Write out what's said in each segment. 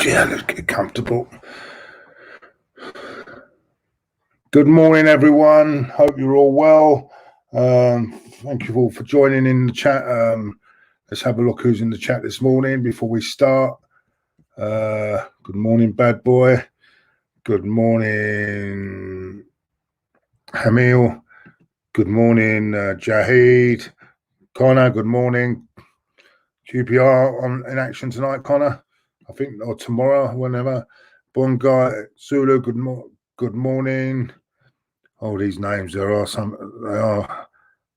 Yeah, let's get comfortable. Good morning, everyone. Hope you're all well. Thank you all for joining in the chat. Let's have a look who's in the chat this morning before we start. Good morning, bad boy. Good morning, Hamil. Good morning, Jahid. Connor, good morning. QPR in action tonight, Connor. I think, or tomorrow, whenever. Bongai, Zulu, good morning. Oh, these names, they are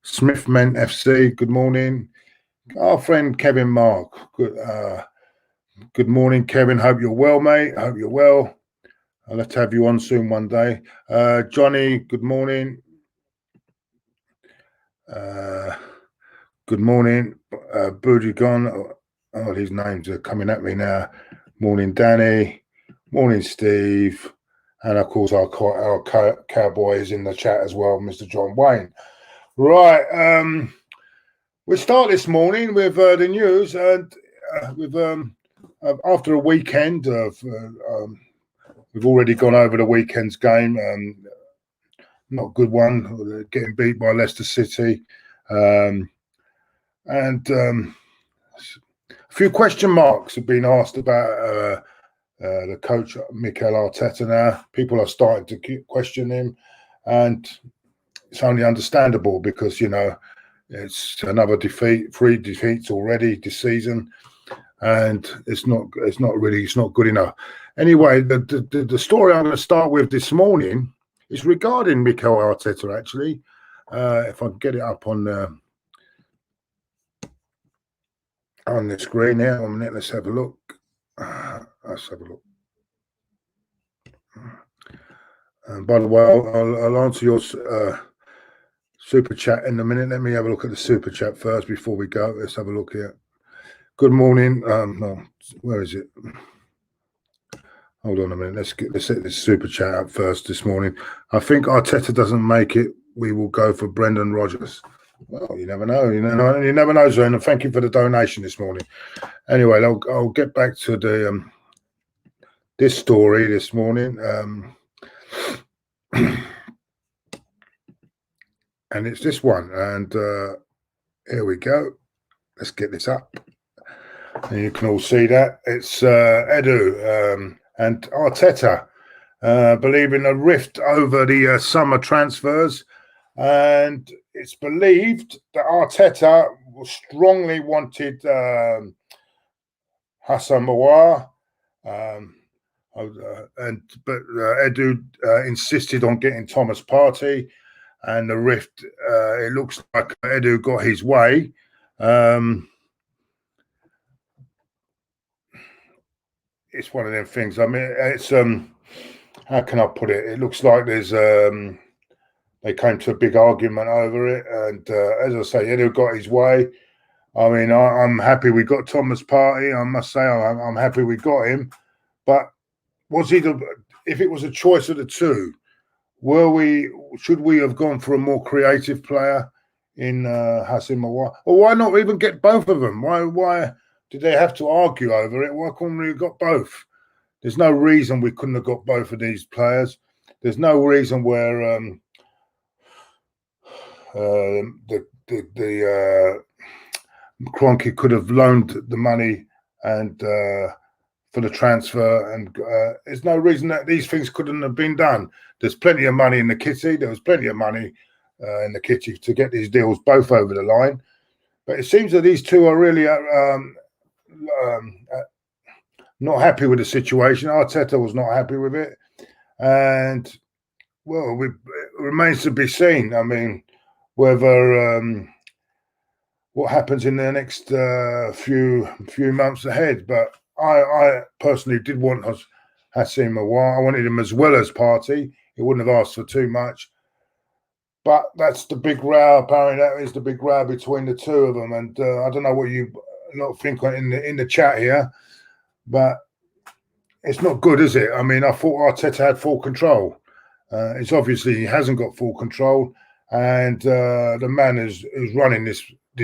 Smithman FC, good morning. Our friend Kevin Mark, good morning, Kevin. Hope you're well, mate. Hope you're well. I'll have to have you on soon one day. Johnny, good morning. Good morning. Budigon. Oh, these names are coming at me now. Morning, Danny. Morning, Steve. And, of course, our cowboy is in the chat as well, Mr. John Wayne. Right. We start this morning with the news. And after a weekend of... we've already gone over the weekend's game. Not a good one. Getting beat by Leicester City. And a few question marks have been asked about... the coach, Mikel Arteta now. People are starting to question him, and it's only understandable because, you know, it's another defeat, 3 defeats already this season, and it's not good enough. Anyway, the story I'm going to start with this morning is regarding Mikel Arteta, actually. If I can get it up on the screen here, 1 minute, let's have a look. Let's have a look. And by the way, I'll answer your super chat in a minute. Let me have a look at the super chat first before we go. Let's have a look here. Good morning. No, where is it? Hold on a minute. Let's hit this super chat up first this morning. I think Arteta doesn't make it. We will go for Brendan Rodgers. Well, you never know. You never know, Zane. And thank you for the donation this morning. Anyway, I'll get back to the this story this morning. And it's this one. And here we go. Let's get this up. And you can all see that. It's Edu and Arteta believing a rift over the summer transfers. And it's believed that Arteta strongly wanted Hassan Mawar, but Edu insisted on getting Thomas Partey, and the rift. It looks like Edu got his way. It's one of them things. I mean, it's how can I put it? It looks like there's they came to a big argument over it, and as I say, Edu got his way. I mean, I'm happy we got Thomas Partey. I must say, I'm happy we got him. But was he if it was a choice of the two, should we have gone for a more creative player in Hassan Mawar? Or why not even get both of them? Why did they have to argue over it? Why couldn't we have got both? There's no reason we couldn't have got both of these players. There's no reason where the Kroenke could have loaned the money and for the transfer, and there's no reason that these things couldn't have been done. There's plenty of money in the kitty. There was plenty of money in the kitty to get these deals both over the line. But it seems that these two are really not happy with the situation. Arteta was not happy with it, and well, it remains to be seen. I mean, whether what happens in the next few months ahead. But I personally did want Hassan Mawar. I wanted him as well as Partey. He wouldn't have asked for too much. But that's the big row. Apparently, that is the big row between the two of them. And I don't know what you not think in the chat here, but it's not good, is it? I mean, I thought Arteta had full control. It's obviously he hasn't got full control, and the man who's running this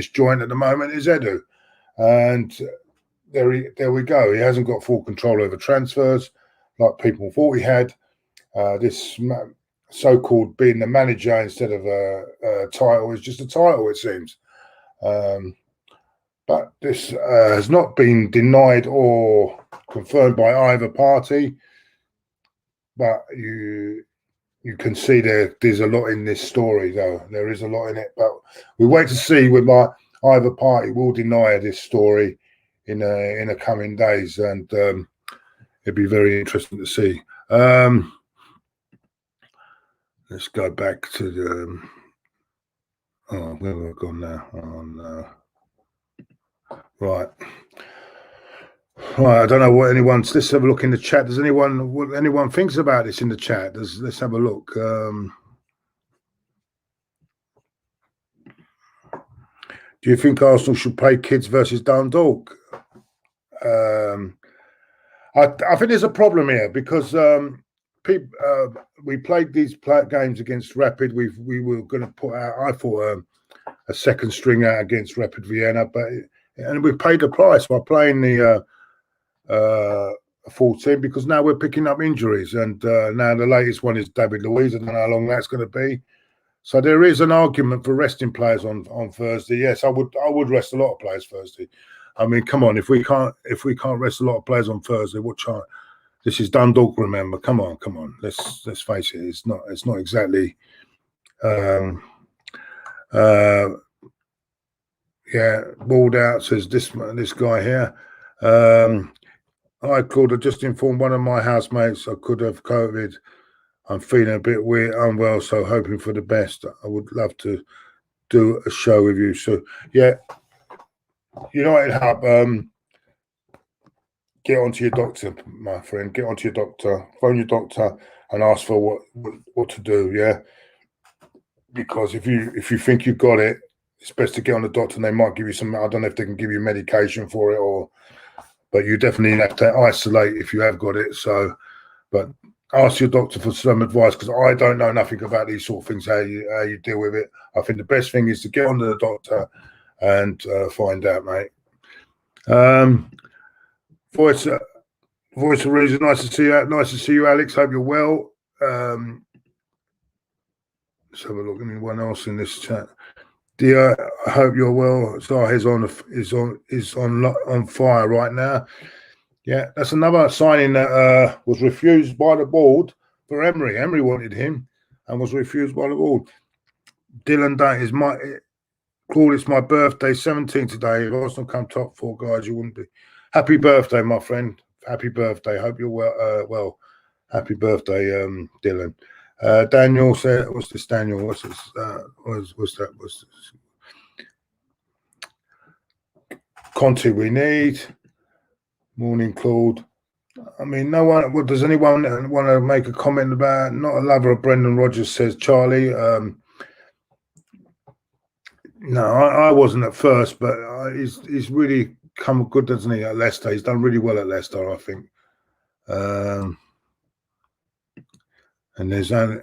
joint at the moment is Edu. And there we go. He hasn't got full control over transfers like people thought he had. This so-called being the manager instead of a title is just a title, it seems. But this has not been denied or confirmed by either party. But you can see there's a lot in this story, though. There is a lot in it. But we wait to see whether either party will deny this story in the coming days, and it'd be very interesting to see. Let's go back to the. Oh, where have I gone now? Oh no. Right. I don't know what anyone's. Let's have a look in the chat. Does what anyone thinks about this in the chat? Let's have a look. Do you think Arsenal should play kids versus Dundalk? I think there's a problem here because we played these games against Rapid. We were going to put out, I thought, a second string out against Rapid Vienna, and we paid the price by playing the full team because now we're picking up injuries, and now the latest one is David Luiz. I don't know how long that's going to be. So there is an argument for resting players on Thursday. Yes, I would rest a lot of players Thursday. I mean, come on, if we can't rest a lot of players on Thursday, what chance? This is Dundalk, remember? Come on. Let's face it. It's not exactly. Yeah, balled out, says this guy here. I Claude, I just informed one of my housemates I could have COVID. I'm feeling a bit weird, unwell, so hoping for the best. I would love to do a show with you. So yeah, United Hub, get onto your doctor, my friend. Get onto your doctor, phone your doctor, and ask for what to do. Yeah, because if you think you've got it, it's best to get on the doctor, and they might give you some. I don't know if they can give you medication for it, but you definitely have to isolate if you have got it. So, but ask your doctor for some advice because I don't know nothing about these sort of things. How you deal with it. I think the best thing is to get on to the doctor and find out, mate. Voice of reason. Nice to see you. Nice to see you, Alex. Hope you're well. Let's have a look. Anyone else in this chat? Dear, I hope you're well. Zaha is on fire right now. Yeah, that's another signing that was refused by the board for Emery. Emery wanted him and was refused by the board. Dylan Day Claude, it's my birthday, 17 today. If Arsenal come top four, guys, you wouldn't be. Happy birthday, my friend. Happy birthday. Hope you're well. Happy birthday, Dylan. Daniel said, what's this, Daniel? What's this? What's that? What's this? Conte, we need. Morning, Claude. I mean, no one. Well, does anyone want to make a comment about? Not a lover of Brendan Rodgers, says Charlie. No, I wasn't at first, but he's really come good, doesn't he? At Leicester, he's done really well at Leicester, I think. And there's only.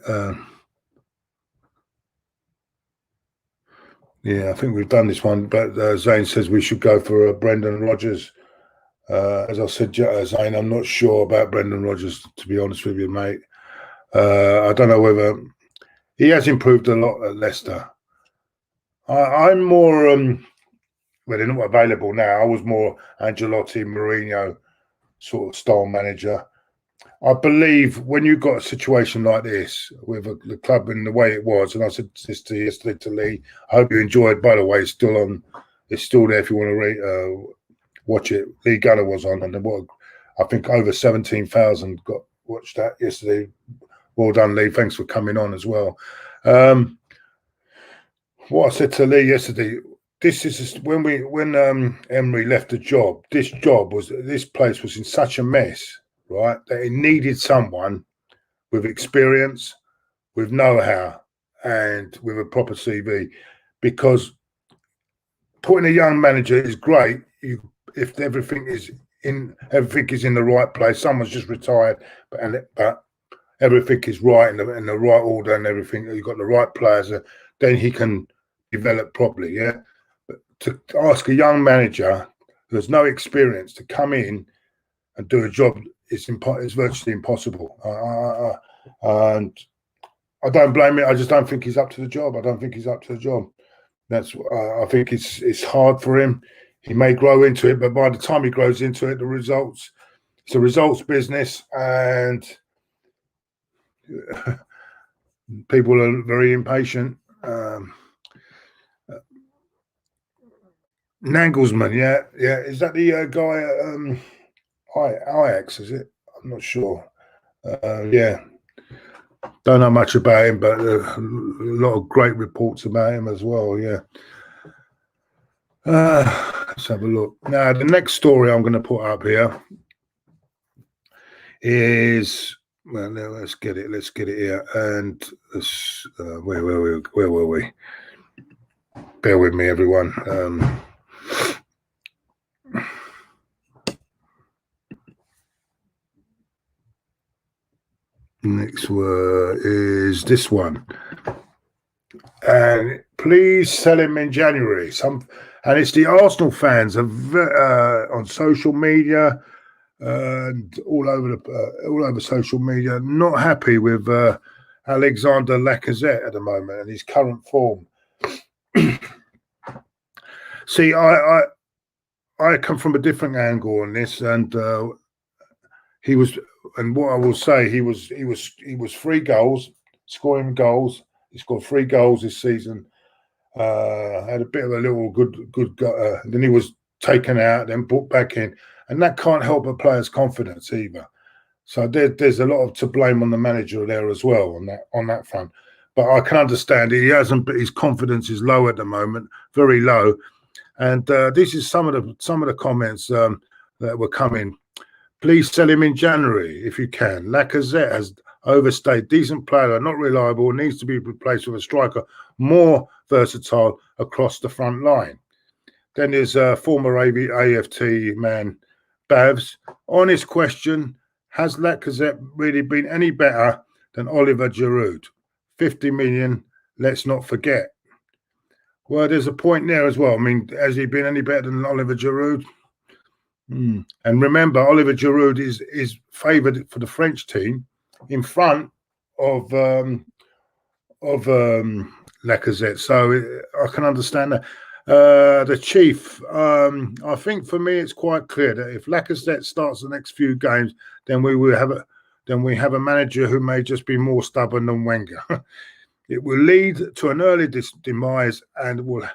Yeah, I think we've done this one, but Zane says we should go for Brendan Rodgers. As I said, Zane, I'm not sure about Brendan Rodgers, to be honest with you, mate. I don't know whether he has improved a lot at Leicester. I'm more, well, they're not available now. I was more Ancelotti, Mourinho sort of style manager. I believe when you've got a situation like this with the club in the way it was, and I said this yesterday to Lee, I hope you enjoyed. By the way, it's still on. It's still there if you want to watch it. Lee Gunner was on, and I think over 17,000 got watched that yesterday. Well done, Lee. Thanks for coming on as well. What I said to Lee yesterday, this is when Emery left the job. This place was in such a mess, right? That it needed someone with experience, with know-how, and with a proper CV. Because putting a young manager is great if everything is in the right place. Someone's just retired, but everything is right in the right order and everything. You've got the right players, then he can develop properly. Yeah, but to ask a young manager who has no experience to come in and do a job. It's virtually impossible. And I don't blame it. I just don't think he's up to the job. I think it's hard for him. He may grow into it, but by the time he grows into it, it's a results business, and people are very impatient. Nagelsmann, yeah. Is that the guy at Ajax, is it? I'm not sure. Yeah. Don't know much about him, but a lot of great reports about him as well, yeah. Let's have a look. Now, the next story I'm going to put up here is, well, let's get it here. And where were we? Bear with me, everyone. Next word is this one. And please sell him in January. And it's the Arsenal fans on social media and all over social media not happy with Alexander Lacazette at the moment and his current form. See, I come from a different angle on this, and he was. And what I will say, he was 3 goals, scoring goals. He scored 3 goals this season. Had a bit of a little good. Then he was taken out, then put back in, and that can't help a player's confidence either. So there's a lot to blame on the manager there as well on that front. But I can understand it. He hasn't. But his confidence is low at the moment, very low. And this is some of the comments that were coming. Please sell him in January if you can. Lacazette has overstayed. Decent player, not reliable, needs to be replaced with a striker more versatile across the front line. Then there's former AFT man, Bavs. Honest question, has Lacazette really been any better than Oliver Giroud? 50 million, let's not forget. Well, there's a point there as well. I mean, has he been any better than Oliver Giroud? And remember, Oliver Giroud is favoured for the French team in front of Lacazette. So I can understand that. The chief, I think for me, it's quite clear that if Lacazette starts the next few games, then we have a manager who may just be more stubborn than Wenger. It will lead to an early demise and will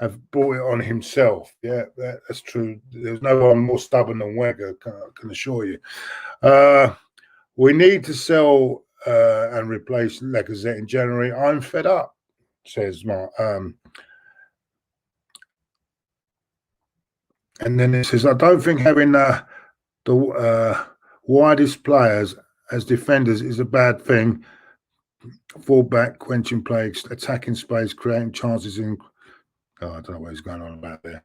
have brought it on himself. Yeah, that's true. There's no one more stubborn than Wenger, I can assure you. We need to sell and replace Lacazette in January. I'm fed up, says Mark. And then it says, I don't think having the widest players as defenders is a bad thing. Fall back, quenching play, attacking space, creating chances in... Oh, I don't know what he's going on about there.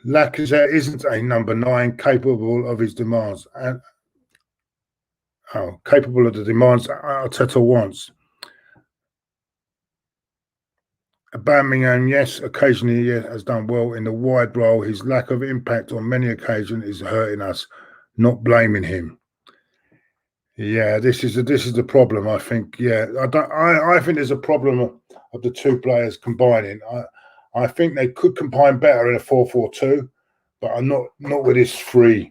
Lacazette isn't a number 9 capable of his demands. Capable of the demands Arteta wants. Aubameyang, yes, occasionally has done well in the wide role. His lack of impact on many occasions is hurting us, not blaming him. Yeah, this is the problem, I think. Yeah, I think there's a problem of the two players combining. I think they could combine better in a 4-4-2, but I'm not with this 3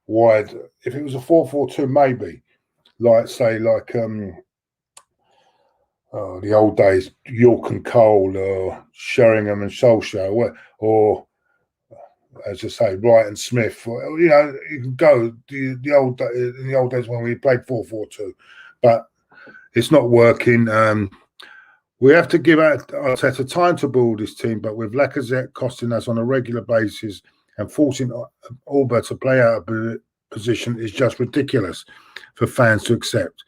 wide. If it was a 4-4-2, maybe, like the old days, York and Cole, or Sheringham and Solskjaer, or as I say, Wright and Smith. You know, you can go in the old days when we played 4-4-2, but it's not working. We have to give Arteta time to build this team, but with Lacazette costing us on a regular basis and forcing Alba to play out of position is just ridiculous for fans to accept.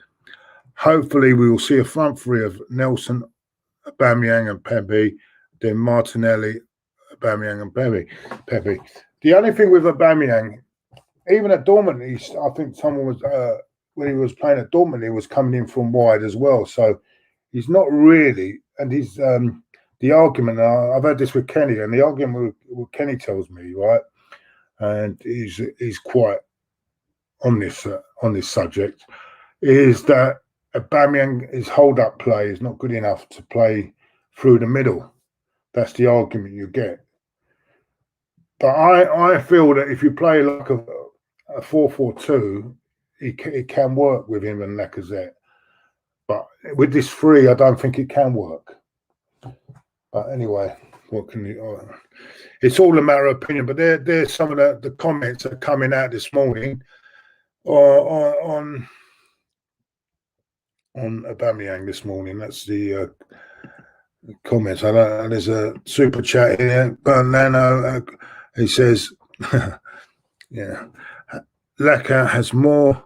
Hopefully, we will see a front 3 of Nelson, Aubameyang and Pepe, then Martinelli, Aubameyang and Pepe. The only thing with Aubameyang, even at Dortmund, I think someone was, when he was playing at Dortmund, he was coming in from wide as well. So he's not really, and he's the argument, I've had this with Kenny, and the argument with Kenny tells me, right, and he's quite on this subject, is that Aubameyang, his hold-up play is not good enough to play through the middle. That's the argument you get. But I feel that if you play like a 4-4-2, it can work with him and Lacazette. But with this three, I don't think it can work. But anyway, what can you? It's all a matter of opinion. But there's some of the comments that are coming out this morning on Aubameyang this morning. That's the comments. There's a super chat here. Bernano, he says, yeah, Laka has more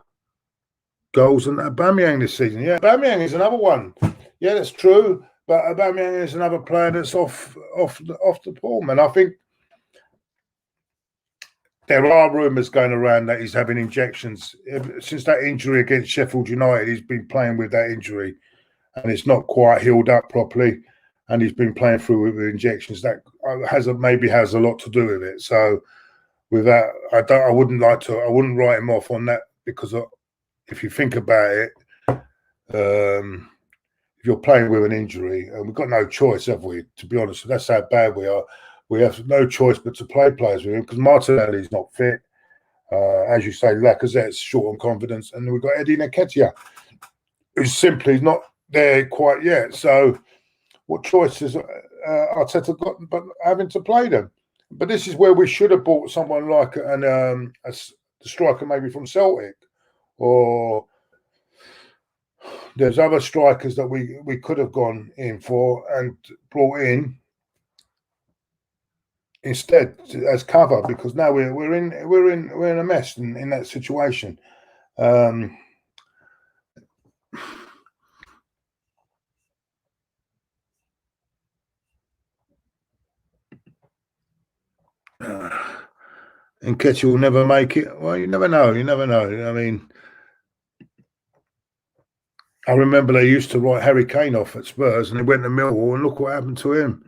goals than Aubameyang this season. Yeah, Aubameyang is another one. Yeah, that's true. But Aubameyang is another player that's off the form, and I think there are rumours going around that he's having injections. Since that injury against Sheffield United, he's been playing with that injury, and it's not quite healed up properly, and he's been playing through with injections. That maybe has a lot to do with it. So, with that, I wouldn't write him off on that, because if you think about it, if you're playing with an injury, and we've got no choice, have we? To be honest, that's how bad we are. We have no choice but to play players with him, because Martinelli's not fit. As you say, Lacazette's short on confidence, and we've got Eddie Nketiah, who's simply not there quite yet. So, what choice has Arteta got but having to play them? But this is where we should have bought someone like the striker maybe from Celtic, or there's other strikers that we could have gone in for and brought in instead as cover, because now we're in a mess in that situation. And Nketiah will never make it. Well, you never know. You never know. I mean, I remember they used to write Harry Kane off at Spurs, and he went to Millwall, and look what happened to him.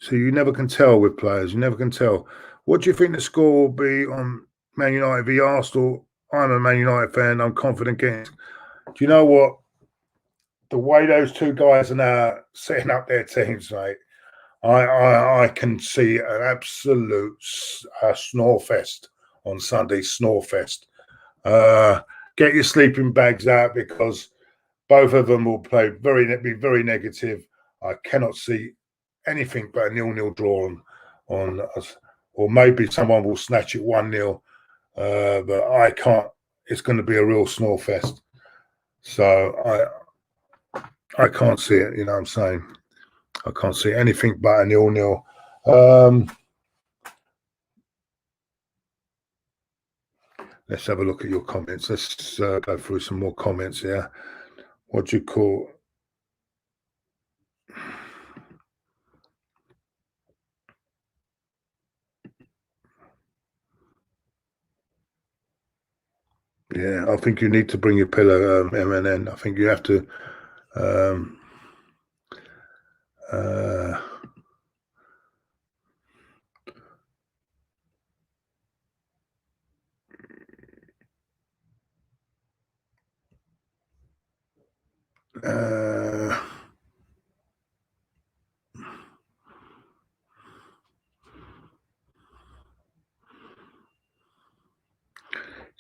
So you never can tell with players. You never can tell. What do you think the score will be on Man United v Arsenal? I'm a Man United fan. I'm confident getting. Do you know what? The way those two guys are now setting up their teams, mate, I can see an absolute snore fest on Sunday. Snore fest. Get your sleeping bags out, because both of them will be very negative. I cannot see anything but a 0-0 draw on us, or maybe someone will snatch it 1-0. But I can't. It's going to be a real snore fest. So I can't see it. You know what I'm saying? I can't see anything but a 0-0. Let's have a look at your comments. Let's go through some more comments here. What do you call? Yeah, I think you need to bring your pillow, MNN. I think you have to.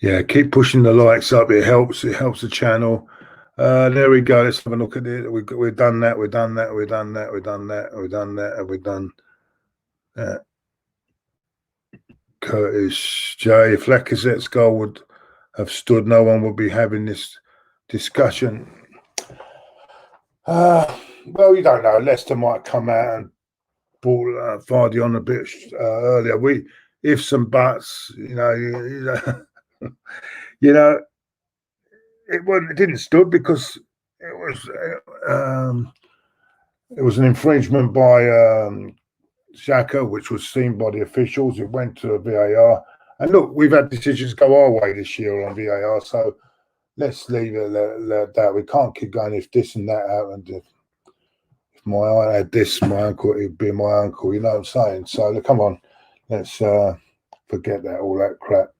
Yeah, keep pushing the likes up. It helps. It helps the channel. There we go. Let's have a look at it. We've done that. We've done that. We've done that. We've done that. We've done that. And we've done that. Curtis J. If Lacazette's goal would have stood, no one would be having this discussion. Well, you don't know. Leicester might come out and ball Vardy on a bit earlier. Ifs and buts, you know, it didn't stood because it was an infringement by Xhaka, which was seen by the officials. It went to VAR, and look, we've had decisions go our way this year on VAR, so let's leave it like that. We can't keep going if this and that happened. If my aunt had this, my uncle, it'd be my uncle. You know what I'm saying? So come on, let's forget that, all that crap.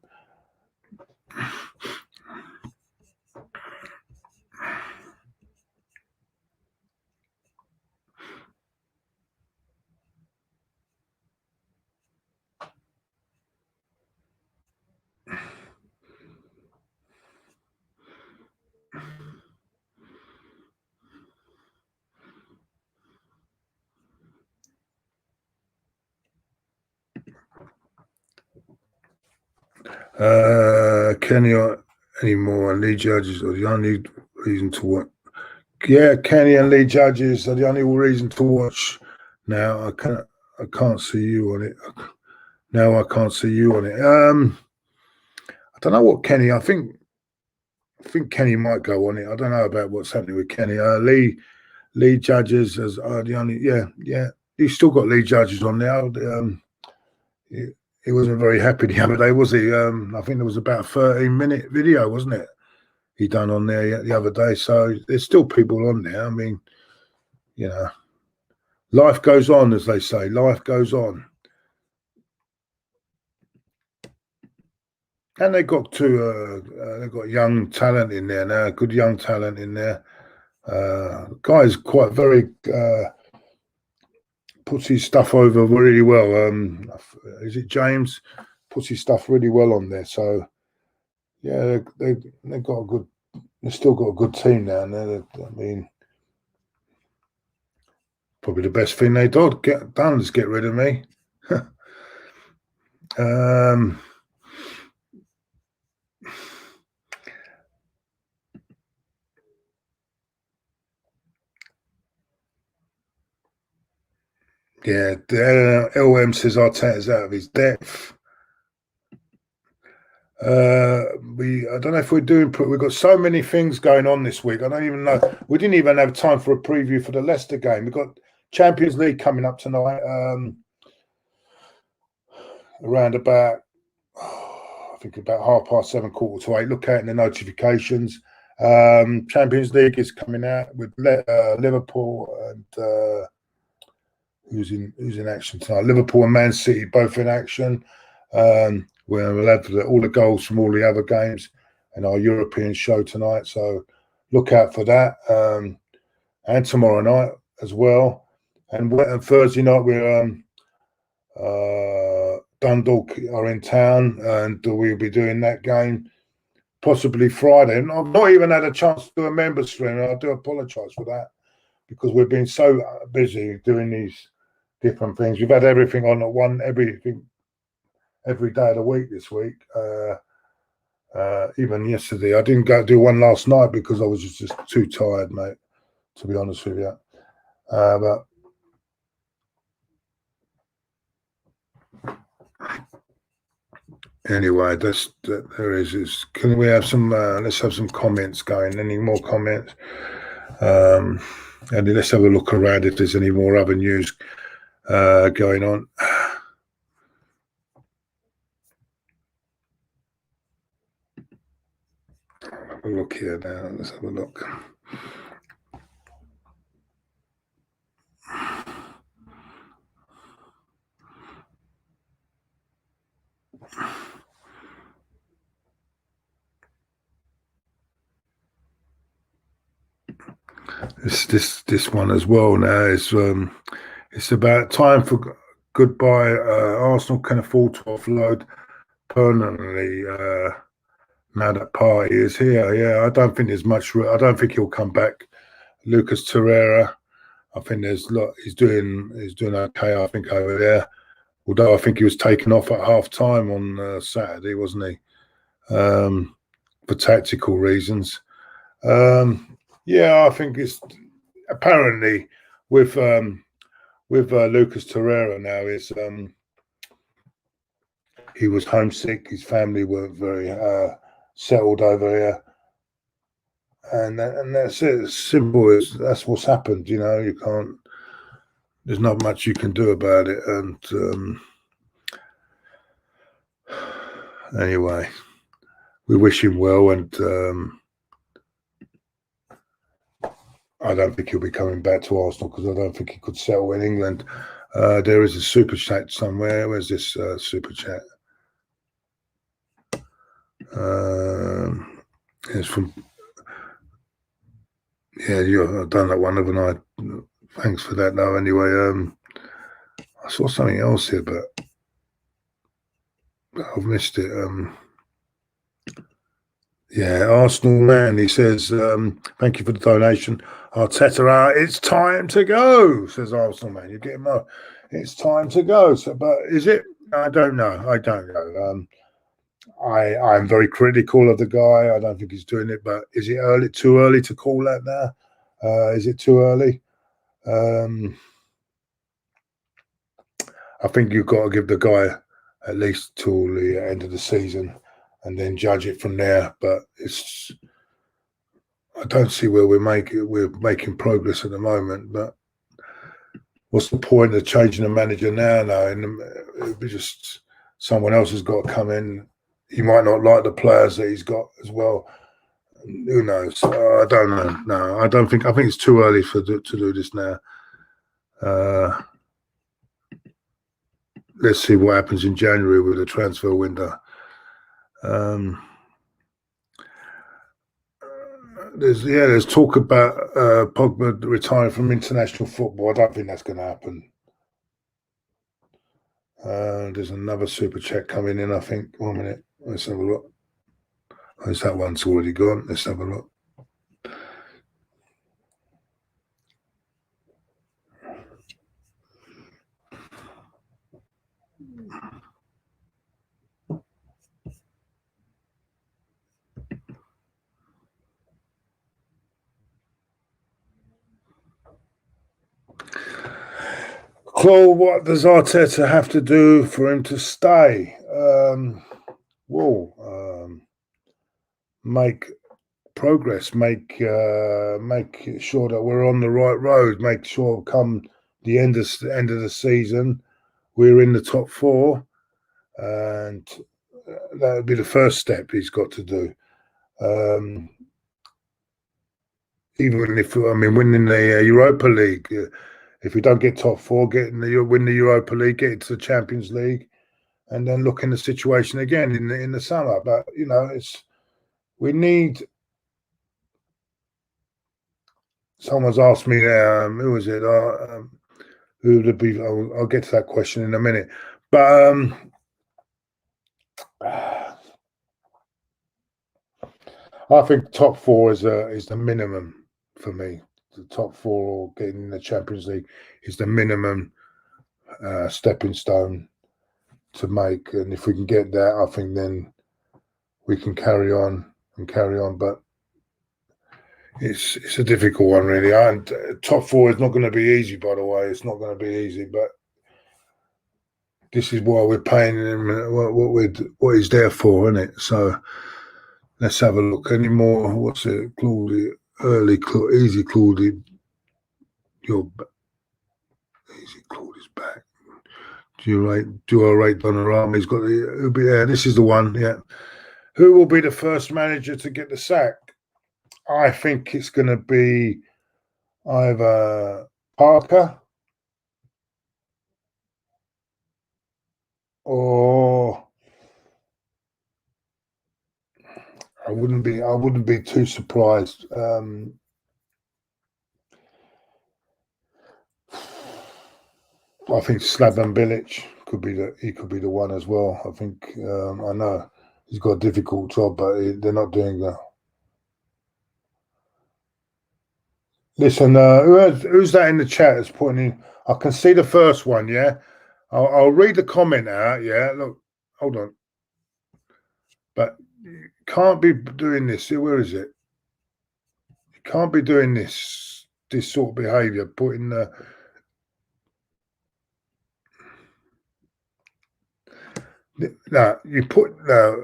Kenny anymore? Lee Judges are the only reason to watch. Yeah, Kenny and Lee Judges are the only reason to watch. Now I can't see you on it. Now I can't see you on it. I don't know what Kenny. I think Kenny might go on it. I don't know about what's happening with Kenny. Lee Judges as the only. Yeah. He's still got Lee Judges on there. He wasn't very happy the other day, was he? I think there was about a 13-minute video, wasn't it? He done on there the other day. So there's still people on there. I mean, you know, life goes on, as they say. Life goes on. And they've got they've got young talent in there now, good young talent in there. Guy's quite very puts his stuff over really well. Is it James? Puts his stuff really well on there. So yeah, they've got a good. They've still got a good team now. And I mean, probably the best thing they get done is get rid of me. Yeah, the LM says Arteta's out of his depth. I don't know if we're doing. We've got so many things going on this week. I don't even know. We didn't even have time for a preview for the Leicester game. We've got Champions League coming up tonight. Around about, I think about 7:30, 7:45. Look out in the notifications. Champions League is coming out with Liverpool and who's in action tonight. Liverpool and Man City both in action. Where we'll have all the goals from all the other games and our European show tonight. So look out for that. And tomorrow night as well. And Thursday night we're Dundalk are in town, and we'll be doing that game. Possibly Friday. And I've not even had a chance to do a member stream. I do apologise for that because we've been so busy doing these different things. We've had everything on at everything every day of the week this week. Even yesterday, I didn't go do one last night because I was just too tired, mate. To be honest with you, but anyway, there is. Can we have some? Let's have some comments going. Any more comments? And let's have a look around if there's any more other news going on. Have a look here now. Let's have a look. This one as well now is it's about time for goodbye. Arsenal can afford to offload permanently now that Party is here. Yeah, I don't think there's much. I don't think he'll come back. Lucas Torreira, I think he's doing okay. I think over there. Although I think he was taken off at half time on Saturday, wasn't he? For tactical reasons. Yeah, I think it's apparently with Lucas Torreira now is he was homesick. His family weren't very settled over here, and that's it. As simple as that's what's happened. You know, you can't. There's not much you can do about it. And anyway, we wish him well, and I don't think he'll be coming back to Arsenal because I don't think he could settle in England. There is a super chat somewhere. Where's this super chat? It's from I've done that one, haven't I? Thanks for that, though. Anyway, I saw something else here, but I've missed it. Arsenal man. He says, "Thank you for the donation, Arteta. It's time to go," says Arsenal man. You get him up. It's time to go. So, but is it? I don't know. I'm very critical of the guy. I don't think he's doing it, but is it early? Too early to call that now? Is it too early? I think you've got to give the guy at least till the end of the season and then judge it from there. But I don't see where we're making progress at the moment. But what's the point of changing the manager now? No, it'll be just someone else has got to come in. He might not like the players that he's got as well. Who knows? I don't know. No, I don't think. I think it's too early to do this now. Let's see what happens in January with the transfer window. There's talk about Pogba retiring from international football. I don't think that's going to happen. There's another super chat coming in, I think. 1 minute. Let's have a look. That one's already gone. Let's have a look. Claude, what does Arteta have to do for him to stay? Make progress, make sure that we're on the right road, make sure come the end of the season we're in the top four, and that would be the first step he's got to do. Even if winning the Europa League, if we don't get top four, win the Europa League, get into the Champions League, and then look in the situation again in the summer. But we need. Someone's asked me, who was it? Who would it be? I'll get to that question in a minute. But I think top four is the minimum for me. The top four or getting in the Champions League is the minimum stepping stone to make. And if we can get that, I think then we can carry on. But it's a difficult one, really. And top four is not going to be easy, by the way. It's not going to be easy, but this is why we're paying him what he's there for, isn't it? So let's have a look. Any more? What's it? Claude, easy Claude. Easy Claude is back. Do I rate Donnarumma? He's got this is the one. Yeah. Who will be the first manager to get the sack? I think it's going to be either Parker or I wouldn't be too surprised. I think Slaven Bilic could be the one as well. I think I know he's got a difficult job, but they're not doing that. Listen, who's that in the chat that's putting in? I can see the first one, yeah? I'll read the comment out, yeah? Look, hold on. But you can't be doing this. Where is it? You can't be doing this sort of behaviour, putting the... No,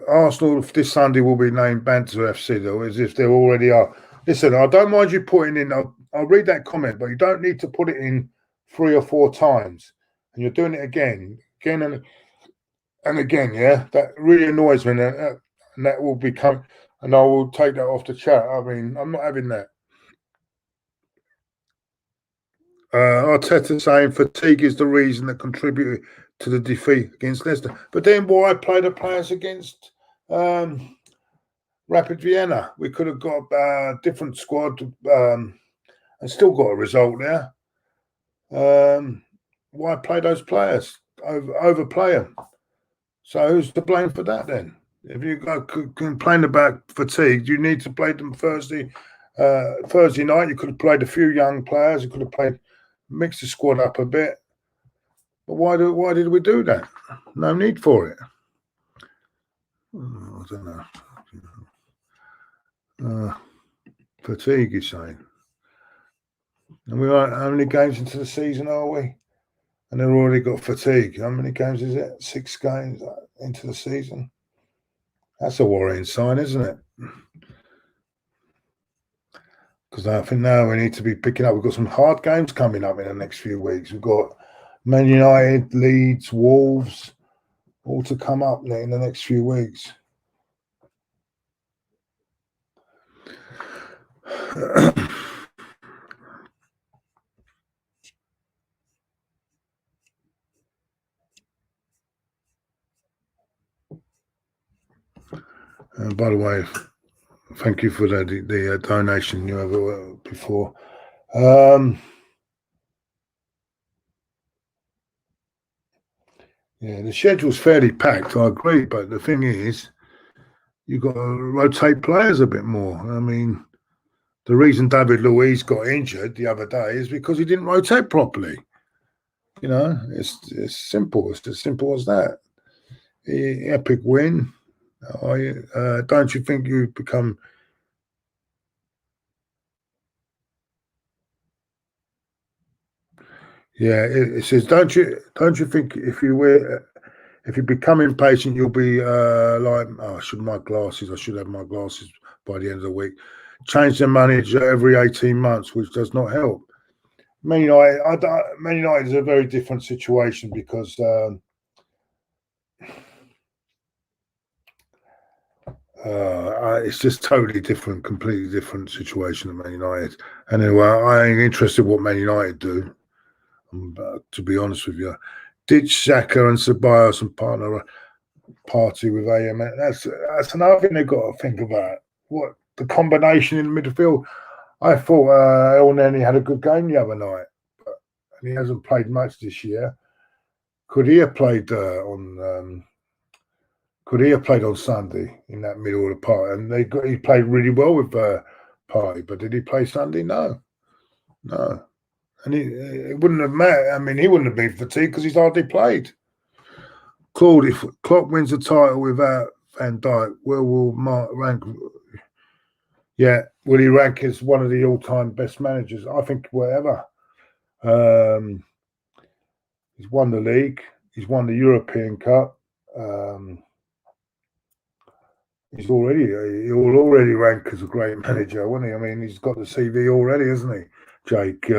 Arsenal this Sunday will be named Banter FC, though, as if they already are. Listen, I don't mind you putting in... I'll read that comment, but you don't need to put it in 3 or 4 times. And you're doing it again and again, yeah? That really annoys me. And that will become... And I will take that off the chat. I mean, I'm not having that. Arteta saying fatigue is the reason that contributed to the defeat against Leicester. But then why play the players against Rapid Vienna? We could have got a different squad and still got a result there. Why play those players? Overplay them. So who's to blame for that then? If you complain about fatigue, you need to play them Thursday night. You could have played a few young players. You could have mixed the squad up a bit. But why did we do that? No need for it. I don't know. Fatigue, you're saying. And we are how many games into the season are we? And they've already got fatigue. How many games is it? 6 games into the season. That's a worrying sign, isn't it? Because I think now we need to be picking up. We've got some hard games coming up in the next few weeks. We've got Man United, Leeds, Wolves, all to come up in the next few weeks. By the way, thank you for the donation you ever before. Yeah, the schedule's fairly packed, I agree, but the thing is, you've got to rotate players a bit more. I mean, the reason David Luiz got injured the other day is because he didn't rotate properly. You know, it's simple. It's as simple as that. Epic win. Don't you think you become... Yeah, it says, don't you think if you become impatient, you'll be like, oh, I should have my glasses by the end of the week. Change the manager every 18 months, which does not help. Man United is a very different situation because it's just totally different, completely different situation at Man United. Anyway, I ain't interested what Man United do. To be honest with you, ditch Xhaka and Ceballos and partner party with AM. That's another thing they've got to think about. What the combination in the midfield? I thought El Neni had a good game the other night, and he hasn't played much this year. Could he have played on Sunday in that middle of the park? And he played really well with Party, but did he play Sunday? No. And it wouldn't have mattered. I mean, he wouldn't have been fatigued because he's hardly played. Claude, if Klopp wins the title without Van Dijk, where will Mark rank? Yeah, will he rank as one of the all-time best managers? I think whatever. He's won the league. He's won the European Cup. He'll already rank as a great manager, won't he? I mean, he's got the CV already, hasn't he, Jake?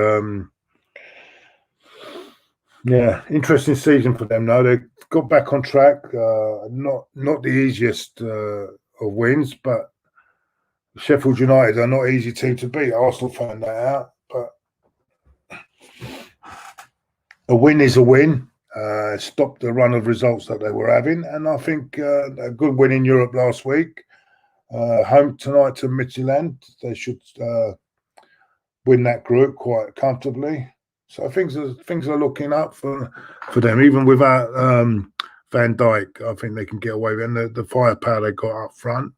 Yeah, interesting season for them. Though they got back on track. Not the easiest of wins, but Sheffield United are not an easy team to beat. Arsenal found that out, but a win is a win. Stopped the run of results that they were having, and I think a good win in Europe last week. Home tonight to Midtjylland. They should win that group quite comfortably. So things are looking up for them, even without Van Dijk. I think they can get away with it. And the firepower they got up front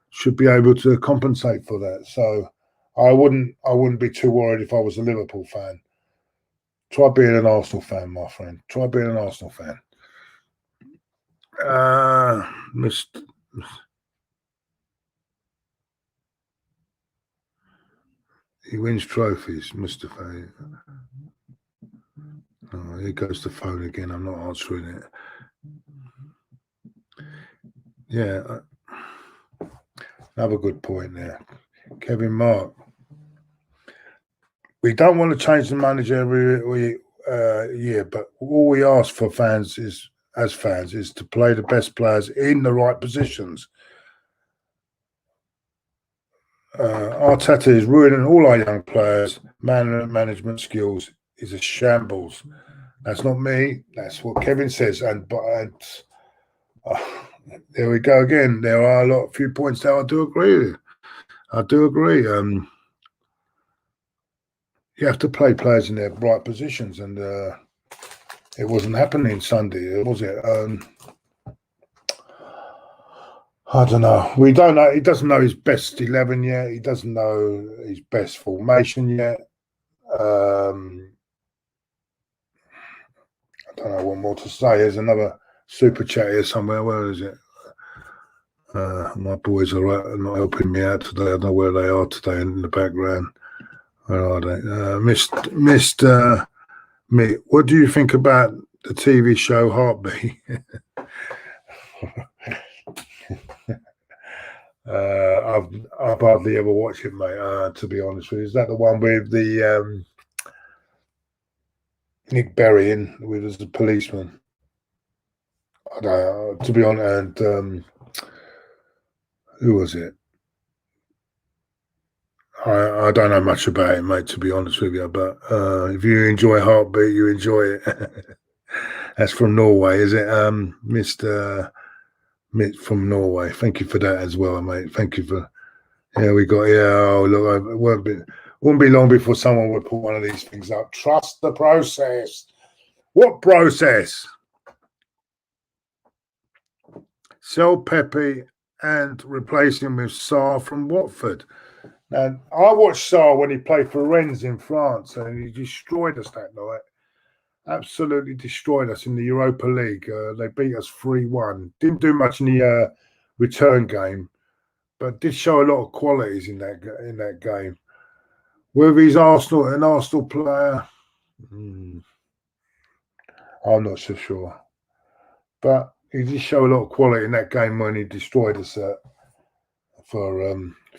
should be able to compensate for that. So I wouldn't be too worried if I was a Liverpool fan. Try being an Arsenal fan, my friend. Try being an Arsenal fan. He wins trophies, Mustafa. Oh, here goes the phone again. I'm not answering it. Yeah. Another good point there. Kevin Mark. We don't want to change the manager every year, but all we ask for fans is to play the best players in the right positions. Arteta is ruining all our young players' management skills is a shambles. That's not me. That's what Kevin says. There we go again. There are a few points that I do agree with. I do agree. You have to play players in their right positions, and it wasn't happening Sunday, was it? I don't know. We don't know. He doesn't know his best 11 yet. He doesn't know his best formation yet. I don't know what more to say. There's another super chat here somewhere. Where is it? My boys are not helping me out today. I don't know where they are today in the background. Where are they? Mr. Mick, what do you think about the TV show Heartbeat? I've hardly ever watched it, mate, to be honest with you. Is that the one with the Nick Berry in with as a policeman? I don't know, to be honest. And who was it? I don't know much about it, mate, to be honest with you. But if you enjoy Heartbeat, you enjoy it. That's from Norway, is it? Mr. Mitt from Norway. Thank you for that as well, mate. Thank you for. Yeah, we got. Yeah, oh, look, it won't be long before someone would put one of these things up. Trust the process. What process? Sell Pepe and replace him with Sarr from Watford. Now, I watched Sarr when he played for Rennes in France, and he destroyed us that night. Absolutely destroyed us in the Europa League. They beat us 3-1. Didn't do much in the return game, but did show a lot of qualities in that game. Whether he's an Arsenal player, I'm not so sure. But he did show a lot of quality in that game when he destroyed us for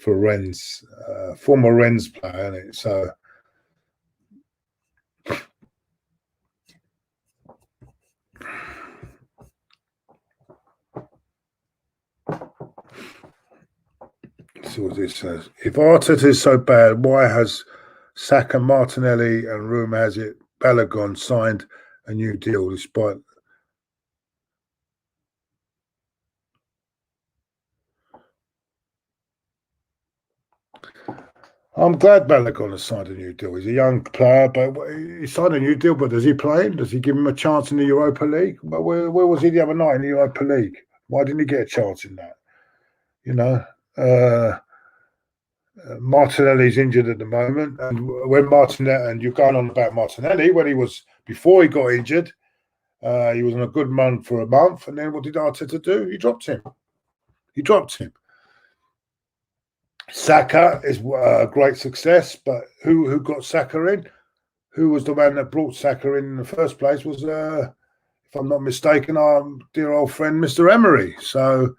Rennes, former Rennes player, isn't it? So. See what this says. If Arteta is so bad, why has Saka, Martinelli, and rumour has it Balogun signed a new deal despite? I'm glad Balogun has signed a new deal. He's a young player, but he signed a new deal. But does he play him? Does he give him a chance in the Europa League? But where was he the other night in the Europa League? Why didn't he get a chance in that? You know. Martinelli's injured at the moment, and when Martinelli, and you're going on about Martinelli, before he got injured, he was on a good run for a month, and then what did Arteta do? He dropped him. Saka is a great success, but who got Saka in? Who was the man that brought Saka in the first place? Was, if I'm not mistaken, our dear old friend Mr. Emery. So,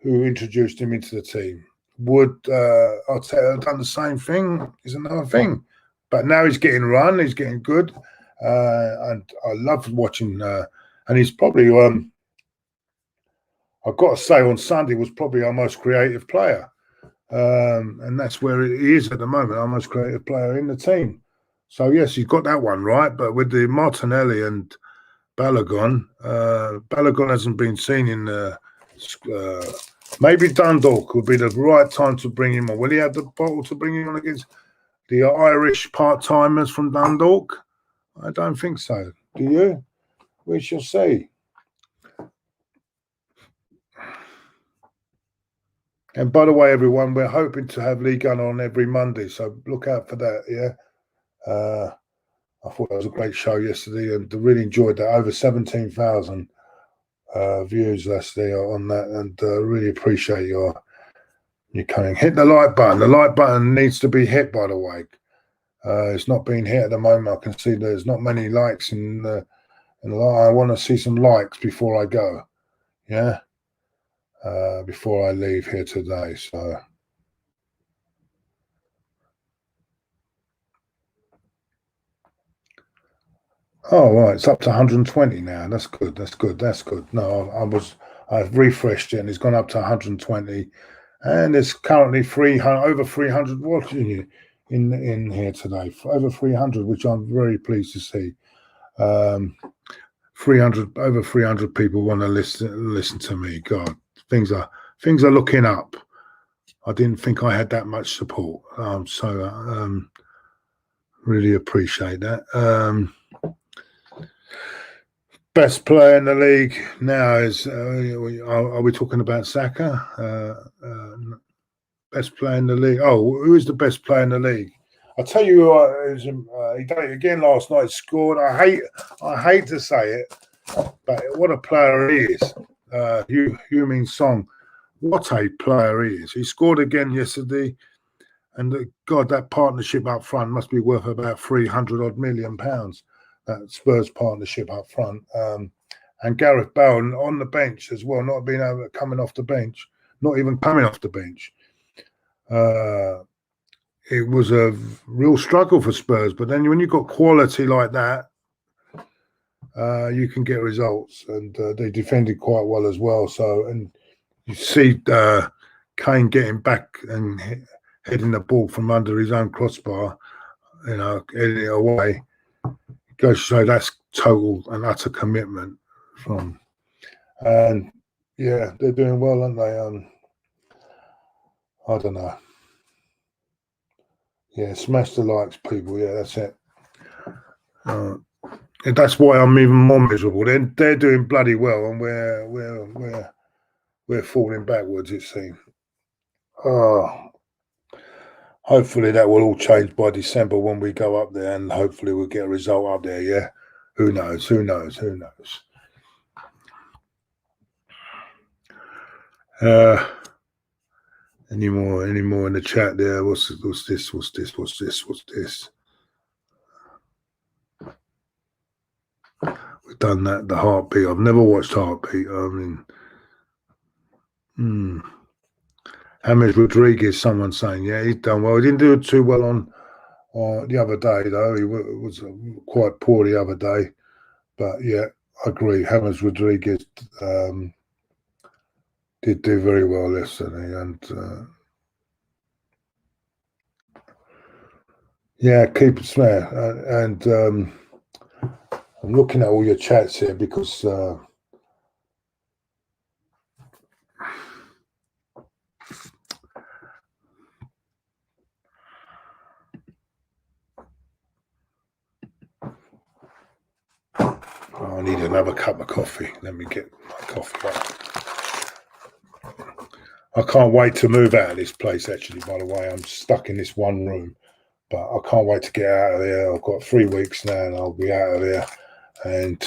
who introduced him into the team? Would Arteta have done the same thing? Is another thing. But now he's getting run. He's getting good, and I love watching. And he's probably, I've got to say, on Sunday was probably our most creative player, and that's where he is at the moment. Our most creative player in the team. So yes, he's got that one right. But with the Martinelli and Balogun, Balogun hasn't been seen in the. Maybe Dundalk would be the right time to bring him on. Will he have the bottle to bring him on against the Irish part-timers from Dundalk? I don't think so. Do you? We shall see. And by the way, everyone, we're hoping to have Lee Gunner on every Monday, so look out for that, yeah? I thought that was a great show yesterday and really enjoyed that. Over 17,000 views yesterday on that, and really appreciate your coming. Hit the like button. The like button needs to be hit, by the way. It's not being hit at the moment. I can see there's not many likes in the I want to see some likes before I go. Yeah. Before I leave here today. So right, it's up to 120 now. That's good. No, I've refreshed it and it's gone up to 120, and there's currently over 300 watching you in here today. Over 300, which I'm very pleased to see. 300 people want to listen to me. God, things are looking up. I didn't think I had that much support. So really appreciate that. Best player in the league now is. Are we talking about Saka? Best player in the league. Oh, who is the best player in the league? I'll tell you who he did it again last night. Scored. I hate to say it, but what a player he is. Heung-min Son. What a player he is. He scored again yesterday. And God, that partnership up front must be worth about £300 million. That Spurs partnership up front. And Gareth Bale on the bench as well, not being able to coming off the bench, not even coming off the bench. It was a real struggle for Spurs, but then when you've got quality like that, you can get results, and they defended quite well as well. So, and you see Kane getting back and heading the ball from under his own crossbar, heading it away. It goes to show that's total and utter commitment from. And yeah, they're doing well, aren't they? I don't know. Yeah, smash the likes, people. Yeah, that's it. That's why I'm even more miserable. They're doing bloody well, and we're falling backwards. It seems. Hopefully that will all change by December when we go up there, and hopefully we'll get a result up there. Yeah, who knows? Who knows? Who knows? Any more in the chat there? What's this? What's this? What's this? What's this? We've done that. The Heartbeat. I've never watched Heartbeat. I mean, James Rodriguez. Someone saying, yeah, he's done well. He didn't do it too well on the other day, though. He was quite poor the other day. But yeah, I agree. James Rodriguez did do very well yesterday, and yeah, keep it square. And I'm looking at all your chats here because I need another cup of coffee. Let me get my coffee up. I can't wait to move out of this place, actually, by the way. I'm stuck in this one room, but I can't wait to get out of there. I've got 3 weeks now and I'll be out of there, and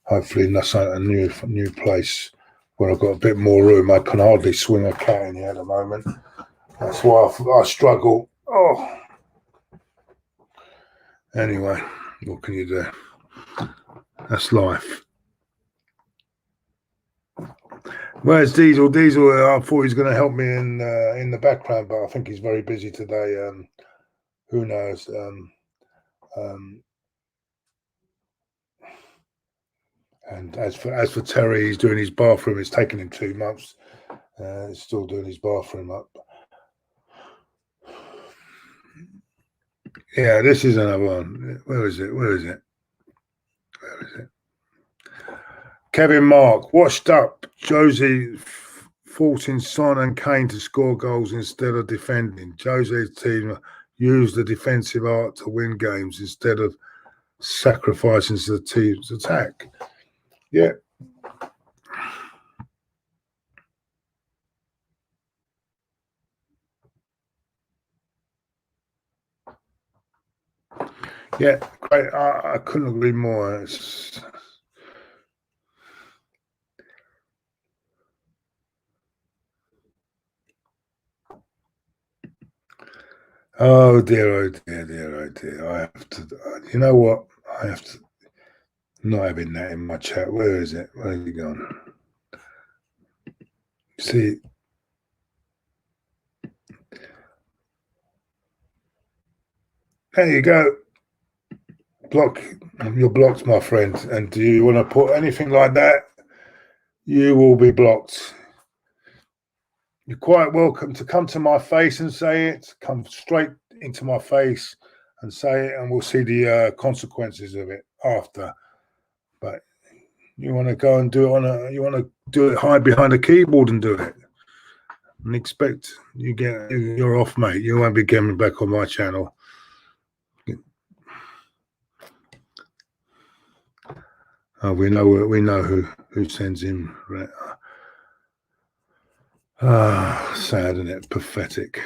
hopefully that's a new place where I've got a bit more room. I can hardly swing a cat in here at the moment. That's why I struggle. Oh, anyway, what can you do? That's life. Where's Diesel? Diesel, I thought he was going to help me in the background, but I think he's very busy today. Who knows? And as for Terry, he's doing his bathroom. It's taken him 2 months. He's still doing his bathroom up. Yeah, this is another one. Where is it? Where is it? Where is it? Kevin Mark, washed up. Jose forcing Son and Kane to score goals instead of defending. Jose's team used the defensive art to win games instead of sacrificing to the team's attack. Yeah. Yeah, great. I couldn't agree more. Oh dear, oh dear, dear, oh dear. I have to, you know what? I have to, not having that in my chat. Where is it? Where has it gone? See, there you go. Block, you're blocked, my friend. And do you want to put anything like that? You will be blocked. You're quite welcome to come to my face and say it. Come straight into my face and say it, and we'll see the consequences of it after. But you want to go and do it you want to do it, hide behind a keyboard and do it, and expect you're off, mate. You won't be coming back on my channel. Oh, we know who sends him. Sad, isn't it? Pathetic.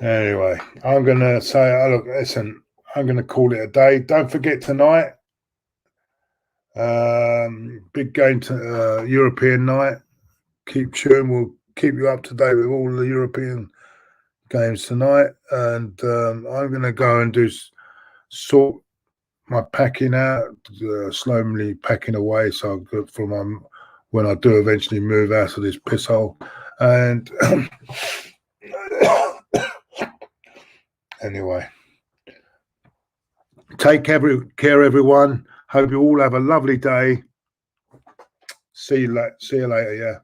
Anyway, I'm gonna say, look, listen, I'm gonna call it a day. Don't forget tonight, big game to European night. Keep tuning. We'll keep you up to date with all the European games tonight, and I'm gonna go and sort my packing out, slowly packing away, so I'll go from when I do eventually move out of this piss hole. And anyway, take care, everyone. Hope you all have a lovely day. See you later. Yeah.